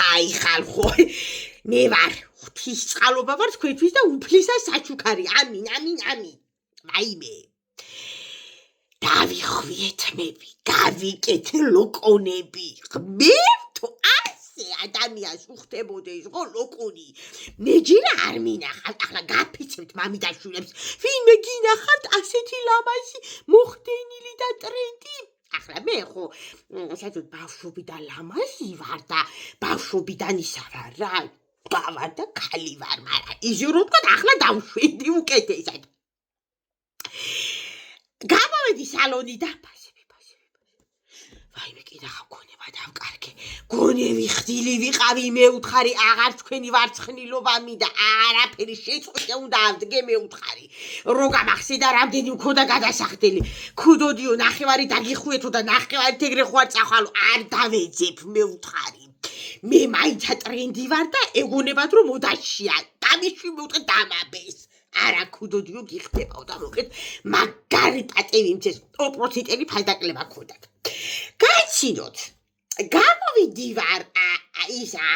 აი ხალხო მე ვარ ღვთისწყალობა ვარ თქვენთვის და უფლისა საჩუქარი ამინ მაიმე დავიხვიეთ მები გავიკეთ ლოკონები ღმერთო ასე ადამიანს უხდებოდა ის ხო ლოკონი მე ჯერა არ მინახავთ ახლა გაფიცებთ მამიდაშვილებს ვინმე გინახავთ ასეთი ლამაზი მოხდენილი და ტრენდი ახლა მე ხო საერთოდ ბავშვობიდან ლამაზი ვარ და ბავშვობიდან ისა ვარ რა გავარ და ქალი ვარ მაგრამ ისე რომ თქვა ახლა დავშვიდი უკეთესად გამოვედი სალონიდან ფასები ვაიმე კიდე ხა გონება დავკარგე გონევი ხდილი ვიყავი მე უთხარი აღარ თქვენი ვარცხნილობა მინდა არაფერი შეწყვეტე უნდა ავდგე მე უთხარი რო გამახსენდა რამდენი მქონდა გადასახდელი ქუდოდიო ნახევარი დაგიხუეთო და ნახევარით ეგრე ხوار წახვალო არ დავეძებ მე უთხარი მე მაინცა ტრენდი ვარ და ეგონებათ რომ მოდაშია დამიშვი მე უთხე დამაბეს არა ქუდოდიო გიხდებაო და მოკეთ მაგარი პატევი მცეს 100%-იანი ფასდაკლება ქონდათ გაიცინოთ გამოვიდი ვარ ისა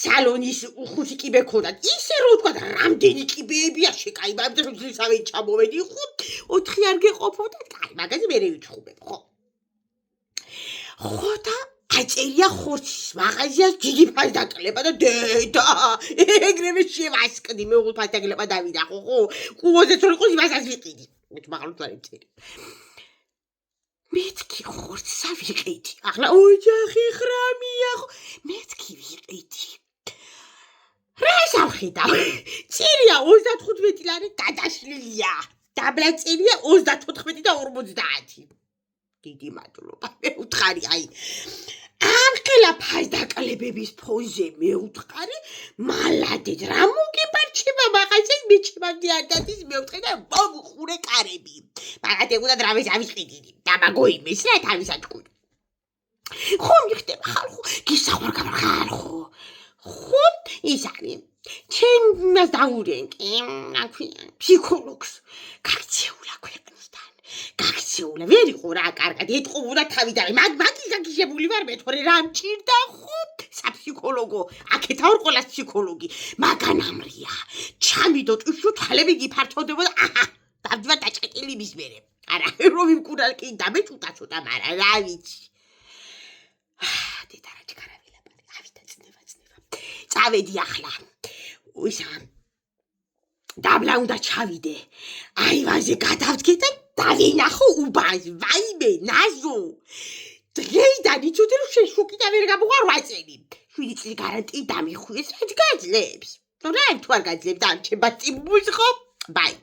სალონის ხუთი კიბე ქონდათ ისე რომ თქვა რამდენი კიბეებია შეკაიბავდა რომ ისავე ჩამოვედი ხო 4 არ გეყოფოდა კაი მაგაზე მე ვიჩხუბებ ხო და აწერია ხორცის მაღაზიას დიდი ფასდაკლება და დედა ეგრევე შევასკდი მე უღალ ფასდაკლება დავინახო ხო ყუოზე თუ იყოს იმასაც ვიყიდი მაგალითად არ იწერი მეთქი ხორცსა ვიყიდი ახლა ოჯახი ხრამია ხო მეთქი ვიყიდი რა სამხედავ წერია 35 ლარი გადაშლილია დაბლა წერია 34 და 50 დიდი მადლობა მე უთხარი აი ამხელა ფასდაკლებების ფონზე მე უთხარი მალადეთ რა მოგებარჩება მაღაზიას მეჩემამდე არ დადის მე უთხე და მომხურე კარები მაგრამ ეგუდა დრავეს ავიყიდი და მაგოიმეს რა თავისად კვირ ხო მიხდება ხალხო გისახვარ ხალხო ხო ის არის ჩემს დაურენკი აქვია ფსიქოლოგს გაქცეულა ქვეყნისთან გაქცეულა ვერ იყო რა კარგად ეთყობოდა თავიდან მაგის გაგიშებული ვარ მე თორე რა მჭირდა ხო საფსიქოლოგო აქეთ არ ყოლას ფსიქოლოგი მაგანამრია ჩამიდო ტუშო თალები გიფართოვდებოდა აჰა დავდივა დაჭყილი მის მერე არა რომ ვიმკურალ კი დამეჭუტა ცოტა მაგრამ რა ვიცი დედა რა ჩქარავილა პარი ავიდა წნევა წავედი ახლა ისა დაბლა უნდა ჩავიდე აივანზე გადავდგე და დავინახო უბანს ვაიმე ნაზო დღეიდან იცოდე რომ შეშუკი და ვერ გამოღარ 8 წელი 7 წელი გარანტიი დამიხუეს რაც გაძლებს რა თუ არ გაძლებს და ამჩება წიმბულს ხო ბაი